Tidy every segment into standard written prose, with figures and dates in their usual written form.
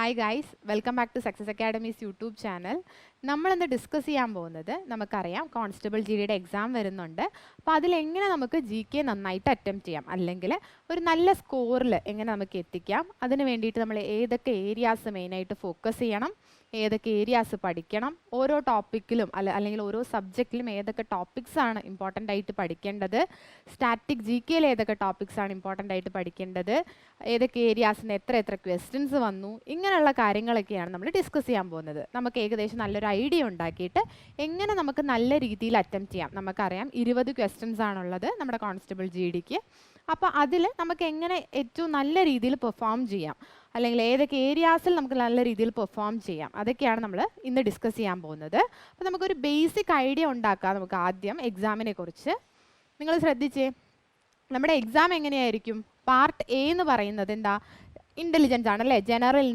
Hi guys, welcome back to success academies YouTube channel. നമ്മളിന്ന് discuss ചെയ്യാൻ പോകുന്നത്, നമുക്കറിയാം കോൺസ്റ്റബിൾ ജി ഡിയുടെ എക്സാം വരുന്നുണ്ട്. അപ്പോൾ അതിലെങ്ങനെ നമുക്ക് ജി കെ നന്നായിട്ട് അറ്റംപ്റ്റ് ചെയ്യാം, അല്ലെങ്കിൽ ഒരു നല്ല സ്കോറിൽ എങ്ങനെ നമുക്ക് എത്തിക്കാം, അതിന് വേണ്ടിയിട്ട് നമ്മൾ ഏതൊക്കെ ഏരിയാസ് മെയിനായിട്ട് ഫോക്കസ് ചെയ്യണം, ഏതൊക്കെ ഏരിയാസ് പഠിക്കണം, ഓരോ ടോപ്പിക്കിലും അല്ലെങ്കിൽ ഓരോ സബ്ജക്റ്റിലും ഏതൊക്കെ ടോപ്പിക്സ് ആണ് ഇമ്പോർട്ടൻ്റ് ആയിട്ട് പഠിക്കേണ്ടത്, സ്റ്റാറ്റിക് ജി കെയിൽ ഏതൊക്കെ ടോപ്പിക്സ് ആണ് ഇമ്പോർട്ടൻ്റ് ആയിട്ട് പഠിക്കേണ്ടത്, ഏതൊക്കെ ഏരിയാസിന് എത്ര ക്വസ്റ്റ്യൻസ് വന്നു, ഇങ്ങനെയുള്ള കാര്യങ്ങളൊക്കെയാണ് നമ്മൾ ഡിസ്കസ് ചെയ്യാൻ പോകുന്നത്. നമുക്ക് ഏകദേശം നല്ലൊരു ഐഡിയ ഉണ്ടാക്കിയിട്ട് എങ്ങനെ നമുക്ക് നല്ല രീതിയിൽ അറ്റംപ്റ്റ് ചെയ്യാം. നമുക്കറിയാം 20 ക്വസ്റ്റ്യൻസ് ആണുള്ളത് നമ്മുടെ കോൺസ്റ്റബിൾ ജി ഡിക്ക്. അപ്പോൾ അതിൽ നമുക്ക് എങ്ങനെ ഏറ്റവും നല്ല രീതിയിൽ പെർഫോം ചെയ്യാം, അല്ലെങ്കിൽ ഏതൊക്കെ ഏരിയാസിൽ നമുക്ക് നല്ല രീതിയിൽ പെർഫോം ചെയ്യാം, അതൊക്കെയാണ് നമ്മൾ ഇന്ന് ഡിസ്കസ് ചെയ്യാൻ പോകുന്നത്. അപ്പോൾ നമുക്കൊരു ബേസിക് ഐഡിയ ഉണ്ടാക്കാം. നമുക്ക് ആദ്യം എക്സാമിനെ കുറിച്ച് നിങ്ങൾ ശ്രദ്ധിച്ചേ. നമ്മുടെ എക്സാം എങ്ങനെയായിരിക്കും? പാർട്ട് എ എന്ന് പറയുന്നത് എന്താ? ഇൻ്റലിജൻസ് ആണ് അല്ലേ, ജനറൽ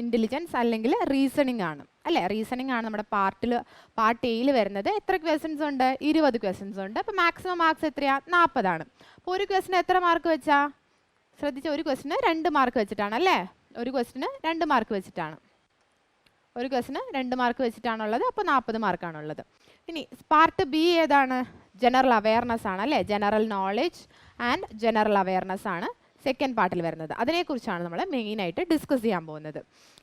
ഇൻ്റലിജൻസ് അല്ലെങ്കിൽ റീസണിങ് ആണ് അല്ലേ. റീസണിങ് ആണ് നമ്മുടെ പാർട്ട് എയിൽ വരുന്നത്. എത്ര ക്വസ്റ്റ്യൻസ് ഉണ്ട്? 20 ക്വസ്റ്റ്യൻസ് ഉണ്ട്. അപ്പോൾ മാക്സിമം മാർക്സ് എത്രയാണ്? 40 ആണ്. അപ്പോൾ ഒരു ക്വസ്റ്റിന് എത്ര മാർക്ക് വെച്ചാ? ശ്രദ്ധിച്ച, ഒരു ക്വസ്റ്റിന് 2 മാർക്ക് വെച്ചിട്ടാണ് അല്ലേ. ഒരു ക്വസ്റ്റിന് 2 മാർക്ക് വെച്ചിട്ടാണ്. ഒരു ക്വസ്റ്റിന് 2 മാർക്ക് വെച്ചിട്ടാണുള്ളത്. അപ്പോൾ 40 മാർക്കാണുള്ളത്. ഇനി പാർട്ട് ബി ഏതാണ്? ജനറൽ അവയർനെസ് ആണ് അല്ലേ. General knowledge and general awareness ആണ് സെക്കൻഡ് പാർട്ടിൽ വരുന്നത്. അതിനെക്കുറിച്ചാണ് നമ്മൾ മെയിനായിട്ട് ഡിസ്കസ് ചെയ്യാൻ പോകുന്നത്.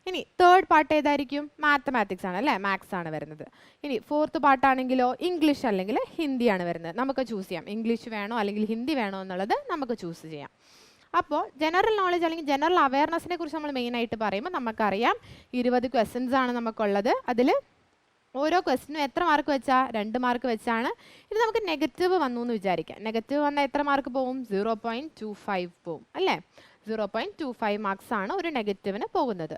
ഇനി തേർഡ് പാർട്ട് ഏതായിരിക്കും? മാത്തമാറ്റിക്സ് ആണ് അല്ലേ, മാത്സ് ആണ് വരുന്നത്. ഇനി ഫോർത്ത് പാർട്ടാണെങ്കിലോ ഇംഗ്ലീഷ് അല്ലെങ്കിൽ ഹിന്ദിയാണ് വരുന്നത്. നമുക്ക് ചൂസ് ചെയ്യാം, ഇംഗ്ലീഷ് വേണോ അല്ലെങ്കിൽ ഹിന്ദി വേണോ എന്നുള്ളത് നമുക്ക് ചൂസ് ചെയ്യാം. അപ്പോൾ ജനറൽ നോളജ് അല്ലെങ്കിൽ ജനറൽ അവയർനെസ്സിനെ കുറിച്ച് നമ്മൾ മെയിനായിട്ട് പറയുമ്പോൾ നമുക്കറിയാം 20 ക്വസ്റ്റ്യൻസ് ആണ് നമുക്കുള്ളത്. അതിൽ ഓരോ ക്വസ്റ്റിനും എത്ര മാർക്ക് വെച്ചാൽ? 2 മാർക്ക് വെച്ചാണ്. ഇത് നമുക്ക് നെഗറ്റീവ് വന്നു എന്ന് വിചാരിക്കാം. നെഗറ്റീവ് വന്നാൽ എത്ര മാർക്ക് പോവും? 0.25 പോവും അല്ലേ. 0.25 മാർക്സ് ആണ് ഒരു നെഗറ്റീവിന് പോകുന്നത്.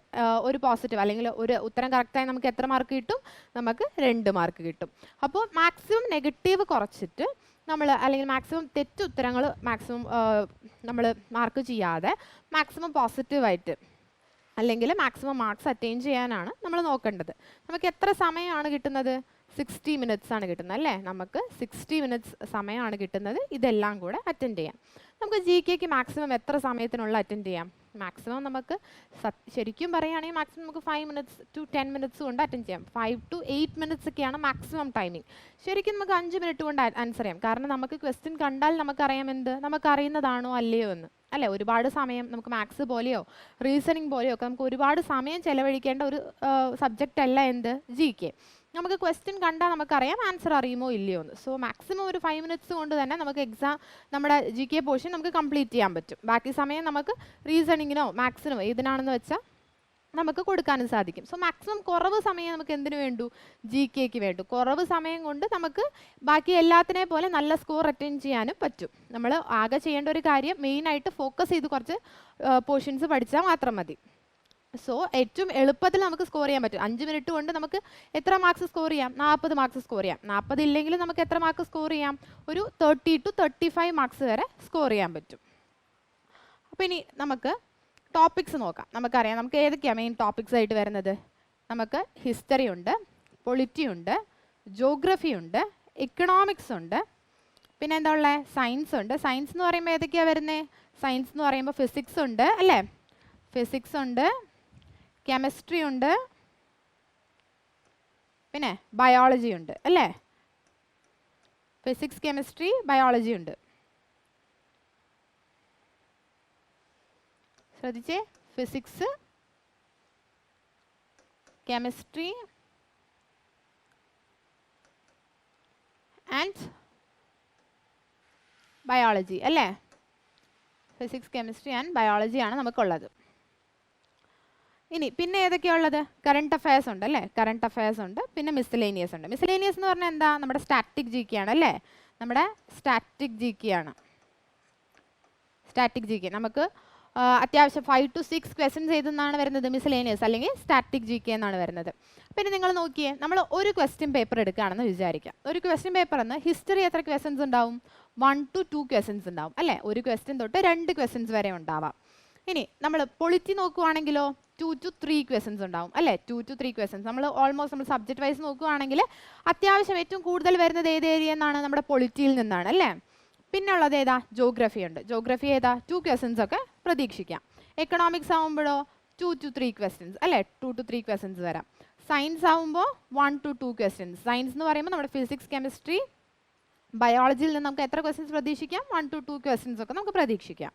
ഒരു പോസിറ്റീവ് അല്ലെങ്കിൽ ഒരു ഉത്തരം കറക്റ്റായി നമുക്ക് എത്ര മാർക്ക് കിട്ടും? നമുക്ക് 2 മാർക്ക് കിട്ടും. അപ്പോൾ മാക്സിമം നെഗറ്റീവ് കുറച്ചിട്ട് നമ്മൾ, അല്ലെങ്കിൽ മാക്സിമം തെറ്റുത്തരങ്ങൾ മാക്സിമം നമ്മൾ മാർക്ക് ചെയ്യാതെ മാക്സിമം പോസിറ്റീവായിട്ട് അല്ലെങ്കിൽ മാക്സിമം മാർക്സ് അറ്റൈൻ ചെയ്യാനാണ് നമ്മൾ നോക്കേണ്ടത്. നമുക്ക് എത്ര സമയമാണ് കിട്ടുന്നത്? 60 മിനിറ്റ്സ് ആണ് കിട്ടുന്നത് അല്ലേ. നമുക്ക് 60 മിനിറ്റ്സ് സമയമാണ് കിട്ടുന്നത് ഇതെല്ലാം കൂടെ അറ്റൻഡ് ചെയ്യാം. നമുക്ക് ജി കെക്ക് മാക്സിമം എത്ര സമയത്തിനുള്ള അറ്റൻഡ് ചെയ്യാം? മാക്സിമം നമുക്ക് ശരിക്കും പറയുകയാണെങ്കിൽ മാക്സിമം നമുക്ക് 5 മിനിറ്റ്സ് ടു 10 മിനിറ്റ്സ് കൊണ്ട് അറ്റൻഡ് ചെയ്യാം. 5 to 8 മിനിറ്റ്സ് ഒക്കെയാണ് മാക്സിമം ടൈമിങ്. ശരിക്കും നമുക്ക് 5 മിനിറ്റ് കൊണ്ട് ആൻസർ ചെയ്യാം. കാരണം നമുക്ക് ക്വസ്റ്റ്യൻ കണ്ടാൽ നമുക്കറിയാം എന്ത്, നമുക്കറിയുന്നതാണോ അല്ലയോ എന്ന് അല്ലേ. ഒരുപാട് സമയം നമുക്ക് മാത്സ് പോലെയോ റീസണിങ് പോലെയോ ഒക്കെ നമുക്ക് ഒരുപാട് സമയം ചെലവഴിക്കേണ്ട ഒരു സബ്ജക്റ്റ് അല്ല എന്ത്, ജി കെ. നമുക്ക് ക്വസ്റ്റ്യൻ കണ്ടാൽ നമുക്കറിയാം ആൻസർ അറിയുമോ ഇല്ലയോ എന്ന്. സോ മാക്സിമം ഒരു 5 മിനിറ്റ്സ് കൊണ്ട് തന്നെ നമുക്ക് എക്സാം, നമ്മുടെ ജി കെ പോർഷൻ നമുക്ക് കംപ്ലീറ്റ് ചെയ്യാൻ പറ്റും. ബാക്കി സമയം നമുക്ക് റീസണിങ്ങിനോ മാത്സിനോ ഏതിനാണെന്ന് വെച്ചാൽ നമുക്ക് കൊടുക്കാനും സാധിക്കും. സോ മാക്സിമം കുറവ് സമയം നമുക്ക് എന്തിനു വേണ്ടു? ജി കെക്ക് വേണ്ടു. കുറവ് സമയം കൊണ്ട് നമുക്ക് ബാക്കി എല്ലാത്തിനെ പോലെ നല്ല സ്കോർ അറ്റൈൻ ചെയ്യാനും പറ്റും. നമ്മൾ ആകെ ചെയ്യേണ്ട ഒരു കാര്യം മെയിനായിട്ട് ഫോക്കസ് ചെയ്ത് കുറച്ച് പോർഷൻസ് പഠിച്ചാൽ മാത്രം മതി. സോ ഏറ്റവും എളുപ്പത്തിൽ നമുക്ക് സ്കോർ ചെയ്യാൻ പറ്റും. 5 മിനിറ്റ് കൊണ്ട് നമുക്ക് എത്ര മാർക്സ് സ്കോർ ചെയ്യാം? 40 മാർക്സ് സ്കോർ ചെയ്യാം. 40 ഇല്ലെങ്കിൽ നമുക്ക് എത്ര മാർക്ക് സ്കോർ ചെയ്യാം? ഒരു 30 to 35 മാർക്സ് വരെ സ്കോർ ചെയ്യാൻ പറ്റും. അപ്പോൾ ഇനി നമുക്ക് ടോപ്പിക്സ് നോക്കാം. നമുക്കറിയാം നമുക്ക് ഏതൊക്കെയാണ് മെയിൻ ടോപ്പിക്സ് ആയിട്ട് വരുന്നത്. നമുക്ക് ഹിസ്റ്ററി ഉണ്ട്, പൊളിറ്റി ഉണ്ട്, ജോഗ്രഫി ഉണ്ട്, എക്കണോമിക്സ് ഉണ്ട്, പിന്നെ എന്താ ഉള്ളത്? സയൻസ് ഉണ്ട്. സയൻസ് എന്ന് പറയുമ്പോൾ ഏതൊക്കെയാണ് വരുന്നത്? സയൻസ് എന്ന് പറയുമ്പോൾ ഫിസിക്സ് ഉണ്ട് അല്ലേ. ഫിസിക്സ് ഉണ്ട്, കെമിസ്ട്രി ഉണ്ട്, പിന്നെ ബയോളജി ഉണ്ട് അല്ലേ. ഫിസിക്സ്, കെമിസ്ട്രി, ബയോളജി ഉണ്ട്. ശ്രദ്ധിച്ചേ, ഫിസിക്സ്, കെമിസ്ട്രി ആൻഡ് ബയോളജി അല്ലേ. ഫിസിക്സ്, കെമിസ്ട്രി ആൻഡ് ബയോളജി ആണ് നമുക്കുള്ളത്. ഇനി പിന്നെ ഏതൊക്കെയുള്ളത്? കറണ്ട് അഫയേഴ്സ് ഉണ്ട് അല്ലേ. കറണ്ട് അഫയേഴ്സ് ഉണ്ട്, പിന്നെ മിസ്സലേനിയസ് ഉണ്ട്. മിസ്സലേനിയസ് എന്ന് പറഞ്ഞാൽ എന്താ? നമ്മുടെ സ്റ്റാറ്റിക് ജി കെ ആണ് അല്ലേ. നമ്മുടെ സ്റ്റാറ്റിക് ജി കെ ആണ്. സ്റ്റാറ്റിക് ജി കെ നമുക്ക് അത്യാവശ്യം 5 to 6 ക്വസ്റ്റ്യൻസ് ഏതെന്നാണ് വരുന്നത്? മിസ്സലേനിയസ് അല്ലെങ്കിൽ സ്റ്റാറ്റിക് ജി കെ എന്നാണ് വരുന്നത്. പിന്നെ നിങ്ങൾ നോക്കിയേ, നമ്മൾ ഒരു ക്വസ്റ്റ്യൻ പേപ്പർ എടുക്കുകയാണെന്ന് വിചാരിക്കാം. ഒരു ക്വസ്റ്റ്യൻ പേപ്പറിന്ന് ഹിസ്റ്ററി എത്ര ക്വസ്റ്റ്യൻസ് ഉണ്ടാവും? 1 to 2 ക്വസ്റ്റ്യൻസ് ഉണ്ടാവും അല്ലേ. ഒരു ക്വസ്റ്റ്യൻ തൊട്ട് 2 ക്വസ്റ്റ്യൻസ് വരെ ഉണ്ടാവാം. ഇനി നമ്മൾ പൊളിറ്റി നോക്കുവാണെങ്കിലോ 2 to 3 ക്വസ്റ്റ്യൻസ് ഉണ്ടാവും അല്ലേ. 2 to 3 ക്വസ്റ്റ്യൻസ് നമ്മൾ ഓൾമോസ്റ്റ് നമ്മൾ സബ്ജക്റ്റ് വൈസ് നോക്കുവാണെങ്കിൽ അത്യാവശ്യം ഏറ്റവും കൂടുതൽ വരുന്നത് ഏത് ഏരിയ എന്നാണ്? നമ്മുടെ പൊളിറ്റിയിൽ നിന്നാണ് അല്ലേ. പിന്നെ ഉള്ളത് ഏതാ? ജോഗ്രഫി ഉണ്ട്. ജോഗ്രഫി ഏതാ? 2 ക്വസ്റ്റ്യൻസ് ഒക്കെ പ്രതീക്ഷിക്കാം. എക്കണോമിക്സ് ആവുമ്പോഴോ 2 to 3 ക്വസ്റ്റ്യൻസ് അല്ലേ, 2 to 3 ക്വസ്റ്റ്യൻസ് വരാം. സയൻസ് ആവുമ്പോൾ 1 to 2 ക്വസ്റ്റ്യൻസ്. സയൻസ് എന്ന് പറയുമ്പോൾ നമ്മുടെ ഫിസിക്സ്, കെമിസ്ട്രി, ബയോളജിയിൽ നിന്ന് നമുക്ക് എത്ര ക്വസ്റ്റ്യൻസ് പ്രതീക്ഷിക്കാം? 1 to 2 ക്വസ്റ്റ്യൻസ് ഒക്കെ നമുക്ക് പ്രതീക്ഷിക്കാം.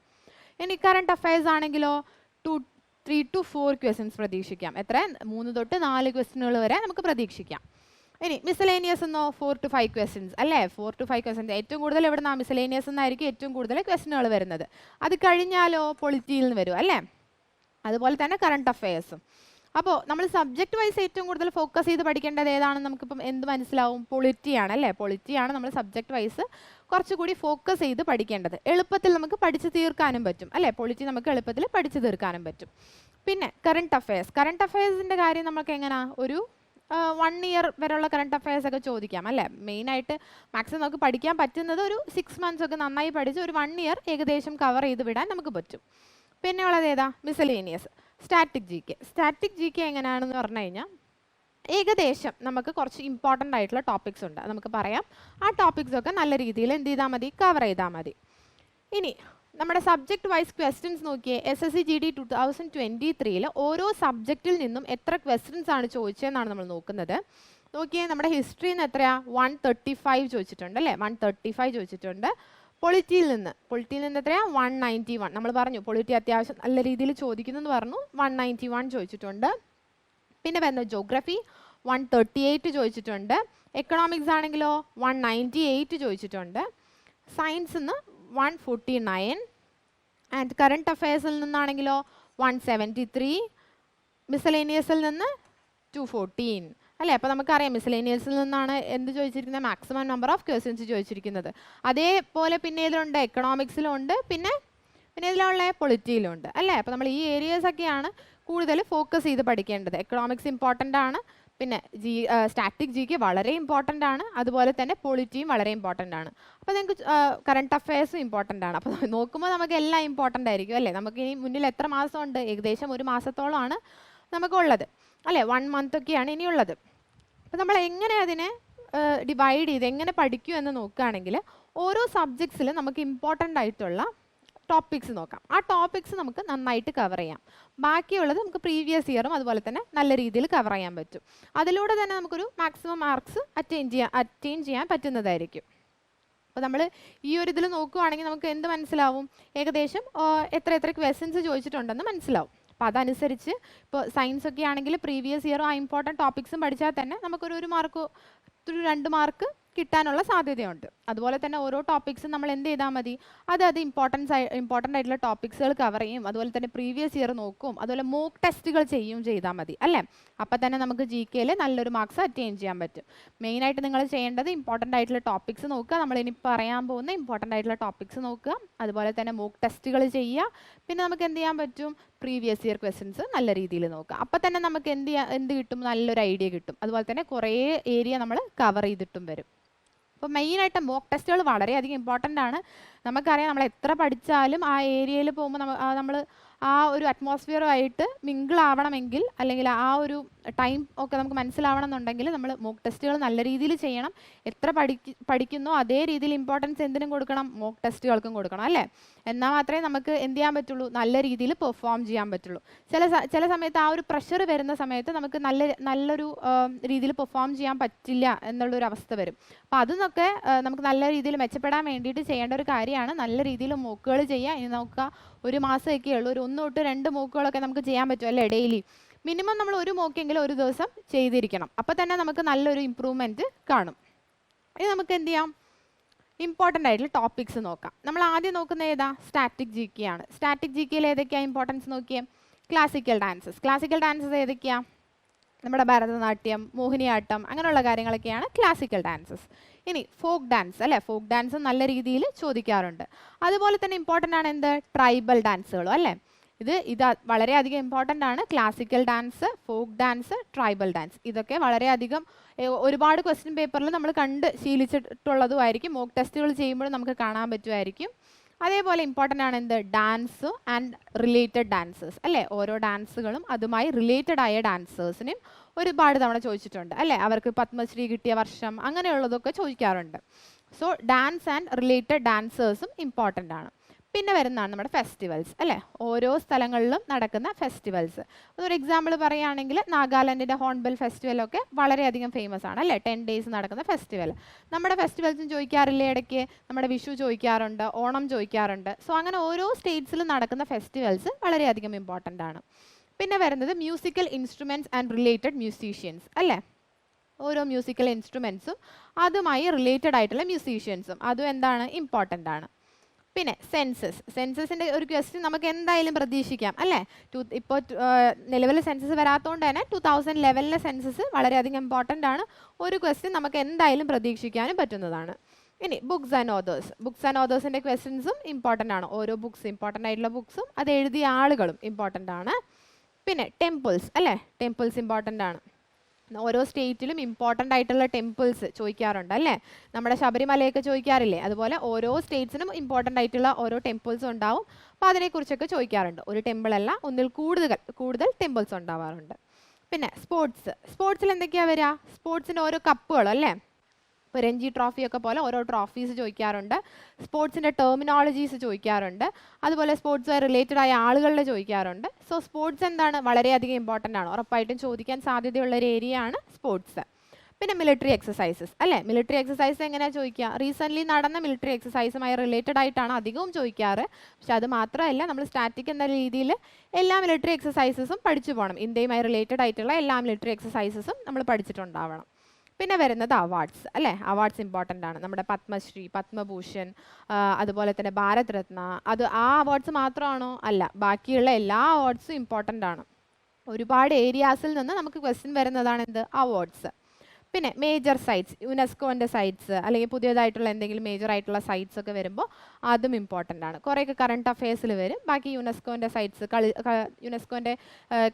ഇനി കറണ്ട് അഫയേഴ്സ് ആണെങ്കിലോ 3 to 4 ക്വസ്റ്റ്യൻസ് പ്രതീക്ഷിക്കാം. എത്ര? 3 തൊട്ട് 4 ക്വസ്റ്റ്യനുകൾ വരെ നമുക്ക് പ്രതീക്ഷിക്കാം. ഇനി മിസലേനിയസ് എന്നോ 4 to 5 ക്വസ്റ്റ്യൻസ് അല്ലേ, 4 to 5 ക്വസ്റ്റ്യൻസ്. ഏറ്റവും കൂടുതൽ എവിടെ നിന്നാണ്? മിസലേനിയസ് എന്നായിരിക്കും ഏറ്റവും കൂടുതൽ ക്വസ്റ്റ്യനുകൾ വരുന്നത്. അത് കഴിഞ്ഞാലോ പൊളിറ്റിയിൽ നിന്ന് വരും അല്ലേ. അതുപോലെ തന്നെ കറണ്ട് അഫയേഴ്സും. അപ്പോൾ നമ്മൾ സബ്ജക്റ്റ് വൈസ് ഏറ്റവും കൂടുതൽ ഫോക്കസ് ചെയ്ത് പഠിക്കേണ്ടത് ഏതാണെന്ന് നമുക്കിപ്പം എന്ത് മനസ്സിലാവും? പൊളിറ്റിയാണ് അല്ലേ. പൊളിറ്റിയാണ് നമ്മൾ സബ്ജക്റ്റ് വൈസ് കുറച്ചുകൂടി ഫോക്കസ് ചെയ്ത് പഠിക്കേണ്ടത്. എളുപ്പത്തിൽ നമുക്ക് പഠിച്ചു തീർക്കാനും പറ്റും അല്ലേ. പൊളിറ്റി നമുക്ക് എളുപ്പത്തിൽ പഠിച്ചു തീർക്കാനും പറ്റും. പിന്നെ കറണ്ട് അഫയേഴ്സ്. കറണ്ട് അഫയേഴ്സിൻ്റെ കാര്യം നമുക്ക് എങ്ങനെയാ? ഒരു 1 ഇയർ വരെയുള്ള കറണ്ട് അഫയേഴ്സ് ഒക്കെ ചോദിക്കാം അല്ലേ. മെയിനായിട്ട് മാക്സിമം നമുക്ക് പഠിക്കാൻ പറ്റുന്നത് ഒരു 6 months ഒക്കെ നന്നായി പഠിച്ച് ഒരു 1 ഇയർ ഏകദേശം കവർ ചെയ്ത് വിടാൻ നമുക്ക് പറ്റും. പിന്നെ ഉള്ളത് ഏതാ? Miscellaneous. Static G K. Static G K എങ്ങനെയാണെന്ന് പറഞ്ഞു കഴിഞ്ഞാൽ ഏകദേശം നമുക്ക് കുറച്ച് ഇമ്പോർട്ടൻ്റ് ആയിട്ടുള്ള ടോപ്പിക്സ് ഉണ്ട്, നമുക്ക് പറയാം. ആ ടോപ്പിക്സ് ഒക്കെ നല്ല രീതിയിൽ എന്ത് ചെയ്താൽ മതി? കവർ ചെയ്താൽ മതി. ഇനി നമ്മുടെ സബ്ജക്റ്റ് വൈസ് ക്വസ്റ്റ്യൻസ് നോക്കിയേ. SSC GD 2023 ഓരോ സബ്ജക്റ്റിൽ നിന്നും എത്ര ക്വസ്റ്റ്യൻസ് ആണ് ചോദിച്ചതെന്നാണ് നമ്മൾ നോക്കുന്നത്. നോക്കിയേ, നമ്മുടെ ഹിസ്റ്ററിയിൽ നിന്ന് എത്രയാ? 135 ചോദിച്ചിട്ടുണ്ട് അല്ലേ. 135 ചോദിച്ചിട്ടുണ്ട്. പൊളിറ്റിയിൽ നിന്ന് എത്രയാ? 191. നമ്മൾ പറഞ്ഞു പൊളിറ്റി അത്യാവശ്യം നല്ല രീതിയിൽ ചോദിക്കുന്നെന്ന് പറഞ്ഞു. 191 ചോദിച്ചിട്ടുണ്ട്. പിന്നെ വരുന്നത് ജോഗ്രഫി 138 ചോദിച്ചിട്ടുണ്ട്. എക്കണോമിക്സ് ആണെങ്കിലോ 198 ചോദിച്ചിട്ടുണ്ട്. സയൻസിൽ നിന്ന് 149. And current അഫയേഴ്സിൽ നിന്നാണെങ്കിലോ 173. മിസലേനിയസിൽ നിന്ന് 214 അല്ലേ. അപ്പോൾ നമുക്കറിയാം മിസലേനിയസിൽ നിന്നാണ് എന്ത് ചോദിച്ചിരിക്കുന്നത്? മാക്സിമം നമ്പർ ഓഫ് ക്വസ്റ്റ്യൻസ് ചോദിച്ചിരിക്കുന്നത്. അതേപോലെ പിന്നെ ഇതിലുണ്ട് എക്കണോമിക്സിലുണ്ട്, പിന്നെ ഇതിലുള്ള പൊളിറ്റിയിലുണ്ട് അല്ലേ. അപ്പോൾ നമ്മൾ ഈ ഏരിയസൊക്കെയാണ് കൂടുതൽ ഫോക്കസ് ചെയ്ത് പഠിക്കേണ്ടത്. എക്കണോമിക്സ് ഇമ്പോർട്ടൻ്റ് ആണ്, പിന്നെ സ്റ്റാറ്റിക് ജി കെ വളരെ ഇമ്പോർട്ടൻ്റ് ആണ്, അതുപോലെ തന്നെ പൊളിറ്റിയും വളരെ ഇമ്പോർട്ടൻ്റ് ആണ്. അപ്പോൾ നിങ്ങൾക്ക് കറണ്ട് അഫയേഴ്സും ഇമ്പോർട്ടൻ്റ് ആണ്. അപ്പോൾ നോക്കുമ്പോൾ നമുക്ക് എല്ലാം ഇമ്പോർട്ടൻ്റ് ആയിരിക്കും അല്ലേ. നമുക്ക് ഇനി മുന്നിൽ എത്ര മാസമുണ്ട്? ഏകദേശം 1 മാസത്തോളമാണ് നമുക്കുള്ളത് അല്ലേ. 1 month ഒക്കെയാണ് ഇനിയുള്ളത്. അപ്പോൾ നമ്മൾ എങ്ങനെ അതിനെ ഡിവൈഡ് ചെയ്ത് എങ്ങനെ പഠിക്കൂ എന്ന് നോക്കുകയാണെങ്കിൽ ഓരോ സബ്ജക്ട്സിലും നമുക്ക് ഇമ്പോർട്ടൻ്റ് ആയിട്ടുള്ള ടോപ്പിക്സ് നോക്കാം. ആ ടോപ്പിക്സ് നമുക്ക് നന്നായിട്ട് കവർ ചെയ്യാം. ബാക്കിയുള്ളത് നമുക്ക് പ്രീവിയസ് ഇയറും അതുപോലെ തന്നെ നല്ല രീതിയിൽ കവർ ചെയ്യാൻ പറ്റും. അതിലൂടെ തന്നെ നമുക്കൊരു മാക്സിമം മാർക്സ് അറ്റൈൻ ചെയ്യാൻ പറ്റുന്നതായിരിക്കും. അപ്പോൾ നമ്മൾ ഈ ഒരു ഇതിൽ നോക്കുകയാണെങ്കിൽ നമുക്ക് എന്ത് മനസ്സിലാവും? ഏകദേശം എത്ര ക്വസ്റ്റ്യൻസ് ചോദിച്ചിട്ടുണ്ടെന്ന് മനസ്സിലാവും. അപ്പോൾ അതനുസരിച്ച് ഇപ്പോൾ സയൻസ് ഒക്കെ ആണെങ്കിൽ പ്രീവിയസ് ഇയറും ആ ഇമ്പോർട്ടൻറ്റ് ടോപ്പിക്സും പഠിച്ചാൽ തന്നെ നമുക്കൊരു 1 മാർക്ക് 2 മാർക്ക് കിട്ടാനുള്ള സാധ്യതയുണ്ട്. അതുപോലെ തന്നെ ഓരോ ടോപ്പിക്സും നമ്മൾ എന്ത് ചെയ്താൽ മതി? അത് ഇമ്പോർട്ടൻ്റ് ആയിട്ടുള്ള ടോപ്പിക്സുകൾ കവർ ചെയ്യും, അതുപോലെ തന്നെ പ്രീവിയസ് ഇയർ നോക്കും, അതുപോലെ മോക്ക് ടെസ്റ്റുകൾ ചെയ്താൽ മതി അല്ലേ. അപ്പോൾ തന്നെ നമുക്ക് ജി കെയിൽ നല്ലൊരു മാർക്സ് അറ്റൈൻ ചെയ്യാൻ പറ്റും. മെയിനായിട്ട് നിങ്ങൾ ചെയ്യേണ്ടത് ഇമ്പോർട്ടൻ്റ് ആയിട്ടുള്ള ടോപ്പിക്സ് നോക്കുക. നമ്മളിനി പറയാൻ പോകുന്ന ഇമ്പോർട്ടൻ്റ് ആയിട്ടുള്ള ടോപ്പിക്സ് നോക്കുക, അതുപോലെ തന്നെ മോക്ക് ടെസ്റ്റുകൾ ചെയ്യുക. പിന്നെ നമുക്ക് എന്ത് ചെയ്യാൻ പറ്റും? പ്രീവിയസ് ഇയർ ക്വസ്റ്റ്യൻസ് നല്ല രീതിയിൽ നോക്കുക. അപ്പോൾ തന്നെ നമുക്ക് എന്ത് കിട്ടും? നല്ലൊരു ഐഡിയ കിട്ടും. അതുപോലെ തന്നെ കുറേ ഏരിയ നമ്മൾ കവർ ചെയ്തിട്ടും വരും. അപ്പോൾ മെയിനായിട്ട് മോക്ക് ടെസ്റ്റുകൾ വളരെയധികം ഇമ്പോർട്ടൻ്റ് ആണ്. നമുക്കറിയാം നമ്മൾ എത്ര പഠിച്ചാലും ആ ഏരിയയിൽ പോകുമ്പോൾ നമ്മൾ ആ ഒരു അറ്റ്മോസ്ഫിയറുമായിട്ട് മിങ്കിൾ ആവണമെങ്കിൽ, അല്ലെങ്കിൽ ആ ഒരു ടൈം ഒക്കെ നമുക്ക് മനസ്സിലാവണം എന്നുണ്ടെങ്കിൽ നമ്മൾ മോക്ക് ടെസ്റ്റുകൾ നല്ല രീതിയിൽ ചെയ്യണം. എത്ര പഠിക്കുന്നോ അതേ രീതിയിൽ ഇമ്പോർട്ടൻസ് എന്തിനും കൊടുക്കണം? മോക്ക് ടെസ്റ്റുകൾക്കും കൊടുക്കണം അല്ലേ. എന്നാൽ മാത്രമേ നമുക്ക് എന്ത് ചെയ്യാൻ പറ്റുള്ളൂ? നല്ല രീതിയിൽ പെർഫോം ചെയ്യാൻ പറ്റുള്ളൂ. ചില സമയത്ത് ആ ഒരു പ്രഷർ വരുന്ന സമയത്ത് നമുക്ക് നല്ലൊരു രീതിയിൽ പെർഫോം ചെയ്യാൻ പറ്റില്ല എന്നുള്ളൊരു അവസ്ഥ വരും. അപ്പോൾ അതൊക്കെ നമുക്ക് നല്ല രീതിയിൽ മെച്ചപ്പെടാൻ വേണ്ടിയിട്ട് ചെയ്യേണ്ട ഒരു കാര്യമാണ്. നല്ല രീതിയിൽ മോക്കുകൾ ചെയ്യുക. ഇനി നോക്കുക, 1 മാസമൊക്കെ ഉള്ളൂ, ഒരു 1 തൊട്ട് 2 മോക്കുകളൊക്കെ നമുക്ക് ചെയ്യാൻ പറ്റും അല്ലേ. ഡെയിലി മിനിമം നമ്മൾ 1 മോക്കെങ്കിലും ഒരു ദിവസം ചെയ്തിരിക്കണം. അപ്പോൾ തന്നെ നമുക്ക് നല്ലൊരു ഇമ്പ്രൂവ്മെൻറ്റ് കാണും. ഇനി നമുക്ക് എന്ത് ചെയ്യാം? ഇമ്പോർട്ടൻ്റ് ആയിട്ടുള്ള ടോപ്പിക്സ് നോക്കാം. നമ്മൾ ആദ്യം നോക്കുന്ന ഏതാ? സ്റ്റാറ്റിക് ജി കെ ആണ്. സ്റ്റാറ്റിക് ജി കെയിൽ ഏതൊക്കെയാണ് ഇമ്പോർട്ടൻസ് നോക്കിയേ? ക്ലാസിക്കൽ ഡാൻസസ് ഏതൊക്കെയാണ്? നമ്മുടെ ഭരതനാട്യം, മോഹിനിയാട്ടം, അങ്ങനെയുള്ള കാര്യങ്ങളൊക്കെയാണ് ക്ലാസിക്കൽ ഡാൻസസ്. ഇനി ഫോക്ക് ഡാൻസ് അല്ലേ. ഫോക്ക് ഡാൻസ് നല്ല രീതിയിൽ ചോദിക്കാറുണ്ട്. അതുപോലെ തന്നെ ഇമ്പോർട്ടൻ്റ് ആണ് എന്ത്? ട്രൈബൽ ഡാൻസുകളും അല്ലേ. ഇത് വളരെയധികം ഇമ്പോർട്ടൻ്റ് ആണ്. Classical dance, folk dance, tribal dance, ഇതൊക്കെ വളരെയധികം ഒരുപാട് ക്വസ്റ്റ്യൻ പേപ്പറിൽ നമ്മൾ കണ്ട് ശീലിച്ചിട്ടുള്ളതുമായിരിക്കും. മോക്ക് ടെസ്റ്റുകൾ ചെയ്യുമ്പോഴും നമുക്ക് കാണാൻ പറ്റുമായിരിക്കും. അതേപോലെ ഇമ്പോർട്ടൻ്റ് ആണ് എന്ത്? ഡാൻസ് ആൻഡ് റിലേറ്റഡ് ഡാൻസേഴ്സ് അല്ലേ. ഓരോ ഡാൻസുകളും അതുമായി റിലേറ്റഡ് ആയ ഡാൻസേഴ്സിനും ഒരുപാട് തവണ ചോദിച്ചിട്ടുണ്ട് അല്ലേ. അവർക്ക് പത്മശ്രീ കിട്ടിയ വർഷം അങ്ങനെയുള്ളതൊക്കെ ചോദിക്കാറുണ്ട്. സോ ഡാൻസ് ആൻഡ് റിലേറ്റഡ് ഡാൻസേഴ്സും ഇമ്പോർട്ടൻ്റ് ആണ്. പിന്നെ വരുന്നതാണ് നമ്മുടെ ഫെസ്റ്റിവൽസ് അല്ലേ, ഓരോ സ്ഥലങ്ങളിലും നടക്കുന്ന ഫെസ്റ്റിവൽസ്. ഒരു എക്സാമ്പിൾ പറയുകയാണെങ്കിൽ നാഗാലാൻഡിൻ്റെ ഹോൺബിൽ ഫെസ്റ്റിവലൊക്കെ വളരെയധികം ഫേമസ് ആണ് അല്ലേ, 10 days നടക്കുന്ന ഫെസ്റ്റിവൽ. നമ്മുടെ ഫെസ്റ്റിവൽസും ചോദിക്കാറില്ലേ ഇടയ്ക്ക്, നമ്മുടെ വിഷു ചോദിക്കാറുണ്ട്, ഓണം ചോദിക്കാറുണ്ട്. സോ അങ്ങനെ ഓരോ സ്റ്റേറ്റ്സിലും നടക്കുന്ന ഫെസ്റ്റിവൽസ് വളരെയധികം ഇമ്പോർട്ടൻ്റ് ആണ്. പിന്നെ വരുന്നത് musical instruments and related musicians അല്ലേ, ഓരോ മ്യൂസിക്കൽ ഇൻസ്ട്രുമെൻറ്റ്സും അതുമായി റിലേറ്റഡ് ആയിട്ടുള്ള മ്യൂസീഷ്യൻസും അതും എന്താണ്, ഇമ്പോർട്ടൻ്റ് ആണ്. പിന്നെ സെൻസസിൻ്റെ ഒരു ക്വസ്റ്റ്യൻ നമുക്ക് എന്തായാലും പ്രതീക്ഷിക്കാം അല്ലേ. ഇപ്പോൾ നിലവിൽ സെൻസസ് വരാത്തതുകൊണ്ട് തന്നെ 2011 സെൻസസ് വളരെയധികം ഇമ്പോർട്ടൻ്റ് ആണ്. ഒരു ക്വസ്റ്റ്യൻ നമുക്ക് എന്തായാലും പ്രതീക്ഷിക്കാനും പറ്റുന്നതാണ്. ഇനി ബുക്സ് ആൻഡ് ഓതേഴ്സിൻ്റെ ക്വസ്റ്റ്യൻസും ഇമ്പോർട്ടൻ്റ് ആണ്. ഓരോ ബുക്സ് ഇമ്പോർട്ടൻ്റ് ആയിട്ടുള്ള ബുക്സും അത് എഴുതിയ ആളുകളും ഇമ്പോർട്ടൻ്റ് ആണ്. പിന്നെ ടെമ്പിൾസ് അല്ലേ, ടെമ്പിൾസ് ഇമ്പോർട്ടൻ്റ് ആണ്. ഓരോ സ്റ്റേറ്റിലും ഇമ്പോർട്ടൻ്റ് ആയിട്ടുള്ള ടെമ്പിൾസ് ചോദിക്കാറുണ്ട് അല്ലേ, നമ്മുടെ ശബരിമലയൊക്കെ ചോദിക്കാറില്ലേ, അതുപോലെ ഓരോ സ്റ്റേറ്റ്സിനും ഇമ്പോർട്ടൻ്റ് ആയിട്ടുള്ള ഓരോ ടെമ്പിൾസും ഉണ്ടാവും. അപ്പോൾ അതിനെക്കുറിച്ചൊക്കെ ചോദിക്കാറുണ്ട്. ഒരു ടെമ്പിളല്ല, ഒന്നിൽ കൂടുതൽ ടെമ്പിൾസ് ഉണ്ടാവാറുണ്ട്. പിന്നെ സ്പോർട്സിൽ എന്തൊക്കെയാണ് വരിക, സ്പോർട്സിൻ്റെ ഓരോ കപ്പുകളും അല്ലേ, ഇപ്പോൾ രഞ്ജി ട്രോഫിയൊക്കെ പോലെ ഓരോ ട്രോഫീസ് ചോദിക്കാറുണ്ട്. സ്പോർട്സിൻ്റെ ടെർമിനോളജീസ് ചോദിക്കാറുണ്ട്. അതുപോലെ സ്പോർട്സുമായി റിലേറ്റഡ് ആയ ആളുകളുടെ ചോദിക്കാറുണ്ട്. സോ സ്പോർട്സ് എന്താണ്, വളരെയധികം ഇമ്പോർട്ടൻ്റ് ആണ്, ഉറപ്പായിട്ടും ചോദിക്കാൻ സാധ്യതയുള്ള ഒരു ഏരിയ ആണ് സ്പോർട്സ്. പിന്നെ മിലിറ്ററി എക്സസൈസസ് അല്ലേ, മിലിറ്ററി എക്സസൈസ് എങ്ങനെയാണ് ചോദിക്കുക, റീസെൻ്റ്ലി നടന്ന മിലിറ്ററി എക്സസൈസുമായി റിലേറ്റഡ് ആയിട്ടാണ് അധികവും ചോദിക്കാറ്. പക്ഷെ അത് മാത്രമല്ല, നമ്മൾ സ്റ്റാറ്റിക് എന്ന രീതിയിൽ എല്ലാ മിലിറ്ററി എക്സസൈസസും പഠിച്ചു പോകണം. ഇന്ത്യയുമായി റിലേറ്റഡ് ആയിട്ടുള്ള എല്ലാ മിലിറ്ററി എക്സസൈസസും നമ്മൾ പഠിച്ചിട്ടുണ്ടാവണം. പിന്നെ വരുന്നത് അവാർഡ്സ് അല്ലേ, അവാർഡ്സ് ഇമ്പോർട്ടൻ്റ് ആണ്. നമ്മുടെ പത്മശ്രീ, പത്മഭൂഷൺ, അതുപോലെ തന്നെ ഭാരത് രത്ന, അത് ആ അവാർഡ്സ് മാത്രമാണോ, അല്ല, ബാക്കിയുള്ള എല്ലാ അവാർഡ്സും ഇമ്പോർട്ടൻ്റ് ആണ്. ഒരുപാട് ഏരിയാസിൽ നിന്ന് നമുക്ക് ക്വസ്റ്റ്യൻ വരുന്നതാണ് എന്ത്, അവാർഡ്സ്. പിന്നെ മേജർ സൈറ്റ്സ്, യുനെസ്കോൻ്റെ സൈറ്റ്സ് അല്ലെങ്കിൽ പുതിയതായിട്ടുള്ള എന്തെങ്കിലും മേജർ ആയിട്ടുള്ള സൈറ്റ്സ് ഒക്കെ വരുമ്പോൾ അതും ഇമ്പോർട്ടൻ്റ് ആണ്. കുറേയൊക്കെ കറണ്ട് അഫെയർസിൽ വരും. ബാക്കി യുനെസ്കോൻ്റെ സൈറ്റ്സ്, യുനെസ്കോൻ്റെ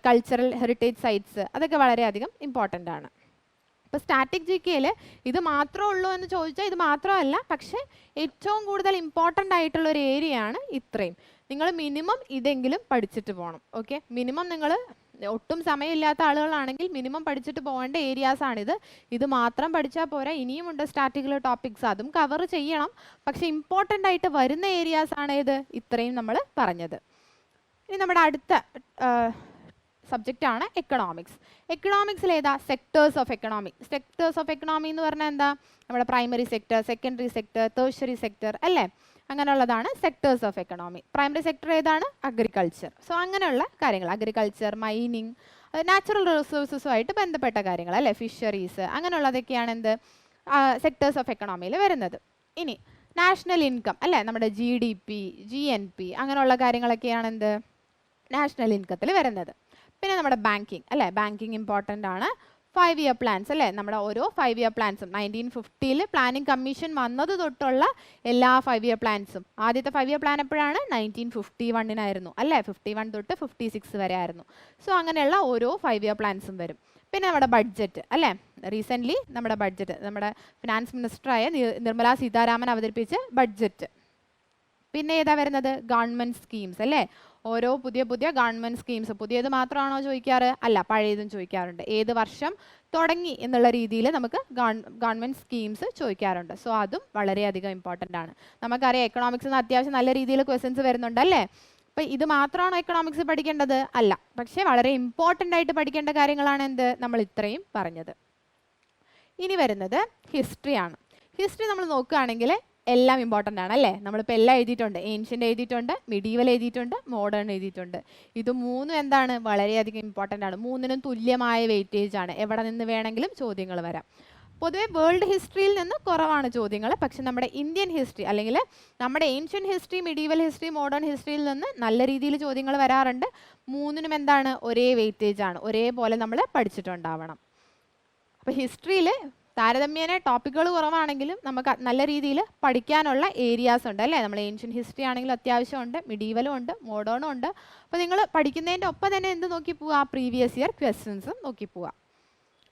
കൾച്ചറൽ ഹെറിറ്റേജ് സൈറ്റ്സ്, അതൊക്കെ വളരെയധികം ഇമ്പോർട്ടൻ്റ് ആണ്. ഇപ്പോൾ സ്റ്റാറ്റിക് GKയിൽ ഇത് മാത്രമേ ഉള്ളൂ എന്ന് ചോദിച്ചാൽ ഇത് മാത്രമല്ല, പക്ഷേ ഏറ്റവും കൂടുതൽ ഇമ്പോർട്ടൻ്റ് ആയിട്ടുള്ള ഒരു ഏരിയ ആണ് ഇത്രയും. നിങ്ങൾ മിനിമം ഇതെങ്കിലും പഠിച്ചിട്ട് പോകണം. ഓക്കെ, മിനിമം നിങ്ങൾ ഒട്ടും സമയമില്ലാത്ത ആളുകളാണെങ്കിൽ മിനിമം പഠിച്ചിട്ട് പോകേണ്ട ഏരിയാസാണിത്. ഇത് മാത്രം പഠിച്ചാൽ പോരാ, ഇനിയുമുണ്ട് സ്റ്റാറ്റിക്കിലെ ടോപ്പിക്സ്, അതും കവർ ചെയ്യണം. പക്ഷേ ഇമ്പോർട്ടൻ്റ് ആയിട്ട് വരുന്ന ഏരിയാസാണ് ഇത് ഇത്രയും നമ്മൾ പറഞ്ഞത്. ഇനി നമ്മുടെ അടുത്ത സബ്ജക്റ്റ് ആണ് എക്കണോമിക്സ്. എക്കണോമിക്സിൽ ഏതാ, sectors of economy. Sectors of economy എന്ന് പറഞ്ഞാൽ എന്താ, നമ്മുടെ primary sector, secondary sector, tertiary sector അല്ലേ, അങ്ങനെയുള്ളതാണ് sectors of economy. Primary sector ഏതാണ്, അഗ്രികൾച്ചർ. സോ അങ്ങനെയുള്ള കാര്യങ്ങൾ, അഗ്രികൾച്ചർ, മൈനിങ്, നാച്ചുറൽ റിസോഴ്സസുമായിട്ട് ബന്ധപ്പെട്ട കാര്യങ്ങൾ അല്ലേ, ഫിഷറീസ്, അങ്ങനെയുള്ളതൊക്കെയാണ് എന്ത്, സെക്ടേഴ്സ് ഓഫ് എക്കണോമിയിൽ വരുന്നത്. ഇനി നാഷണൽ ഇൻകം അല്ലേ, നമ്മുടെ GDP, GNP അങ്ങനെയുള്ള കാര്യങ്ങളൊക്കെയാണ് എന്ത്, നാഷണൽ ഇൻകത്തിൽ വരുന്നത്. പിന്നെ നമ്മുടെ ബാങ്കിങ് അല്ലേ, ബാങ്കിങ് ഇമ്പോർട്ടൻ്റ് ആണ്. 5 year പ്ലാൻസ് അല്ലേ, നമ്മുടെ ഓരോ 5 year പ്ലാൻസും 1950 പ്ലാനിംഗ് കമ്മീഷൻ വന്നത് തൊട്ടുള്ള എല്ലാ 5 year പ്ലാൻസും, ആദ്യത്തെ 5 year പ്ലാൻ എപ്പോഴാണ്, 1951 അല്ലേ, 51 തൊട്ട് 56 വരെ ആയിരുന്നു. സോ അങ്ങനെയുള്ള ഓരോ 5 year പ്ലാൻസും വരും. പിന്നെ നമ്മുടെ ബഡ്ജറ്റ് അല്ലേ, റീസെൻ്റ്ലി നമ്മുടെ ബഡ്ജറ്റ്, നമ്മുടെ ഫിനാൻസ് മിനിസ്റ്ററായ നിർമ്മല സീതാരാമൻ അവതരിപ്പിച്ച ബഡ്ജറ്റ്. പിന്നെ ഏതാ വരുന്നത്, ഗവൺമെൻറ് സ്കീംസ് അല്ലേ, ഓരോ പുതിയ ഗവൺമെൻറ് സ്കീംസ്. പുതിയത് മാത്രമാണോ ചോദിക്കാറ്, അല്ല, പഴയതും ചോദിക്കാറുണ്ട്. ഏത് വർഷം തുടങ്ങി എന്നുള്ള രീതിയിൽ നമുക്ക് ഗവൺമെൻറ് സ്കീംസ് ചോദിക്കാറുണ്ട്. സോ അതും വളരെയധികം ഇമ്പോർട്ടൻ്റ് ആണ്. നമുക്കറിയാം എക്കണോമിക്സിൽ നിന്ന് അത്യാവശ്യം നല്ല രീതിയിൽ ക്വസ്റ്റ്യൻസ് വരുന്നുണ്ട് അല്ലേ. അപ്പോൾ ഇത് മാത്രമാണോ എക്കണോമിക്സ് പഠിക്കേണ്ടത്, അല്ല, പക്ഷേ വളരെ ഇമ്പോർട്ടൻ്റ് ആയിട്ട് പഠിക്കേണ്ട കാര്യങ്ങളാണ് എന്ത്, നമ്മൾ ഇത്രയും പറഞ്ഞത്. ഇനി വരുന്നത് ഹിസ്റ്ററി ആണ്. ഹിസ്റ്ററി നമ്മൾ നോക്കുകയാണെങ്കിൽ എല്ലാം ഇമ്പോർട്ടൻ്റ് ആണ് അല്ലേ. നമ്മളിപ്പോൾ എല്ലാം എഴുതിയിട്ടുണ്ട്, ഏൻഷ്യൻ്റ് എഴുതിയിട്ടുണ്ട്, മിഡീവൽ എഴുതിയിട്ടുണ്ട്, മോഡേൺ എഴുതിയിട്ടുണ്ട്. ഇത് മൂന്നും എന്താണ്, വളരെയധികം ഇമ്പോർട്ടൻ്റ് ആണ്. മൂന്നിനും തുല്യമായ വെയിറ്റേജ് ആണ്. എവിടെ നിന്ന് വേണമെങ്കിലും ചോദ്യങ്ങൾ വരാം. പൊതുവെ വേൾഡ് ഹിസ്റ്ററിയിൽ നിന്ന് കുറവാണ് ചോദ്യങ്ങൾ, പക്ഷെ നമ്മുടെ ഇന്ത്യൻ ഹിസ്റ്ററി അല്ലെങ്കിൽ നമ്മുടെ ancient history, medieval history, modern ഹിസ്റ്ററിയിൽ നിന്ന് നല്ല രീതിയിൽ ചോദ്യങ്ങൾ വരാറുണ്ട്. മൂന്നിനും എന്താണ്, ഒരേ വെയിറ്റേജ് ആണ്, ഒരേപോലെ നമ്മൾ പഠിച്ചിട്ടുണ്ടാവണം. അപ്പോൾ ഹിസ്റ്ററിയിൽ താരതമ്യേന ടോപ്പിക്കുകൾ കുറവാണെങ്കിലും നമുക്ക് നല്ല രീതിയിൽ പഠിക്കാനുള്ള ഏരിയാസ് ഉണ്ട് അല്ലേ. നമ്മൾ ഏൻഷ്യൻ്റ് ഹിസ്റ്ററി ആണെങ്കിലും അത്യാവശ്യമുണ്ട്, മിഡീവലും ഉണ്ട്, മോഡേണും ഉണ്ട്. അപ്പോൾ നിങ്ങൾ പഠിക്കുന്നതിൻ്റെ ഒപ്പം തന്നെ എന്ത് നോക്കി പോവുക, പ്രീവിയസ് ഇയർ ക്വസ്റ്റ്യൻസും നോക്കി പോവുക.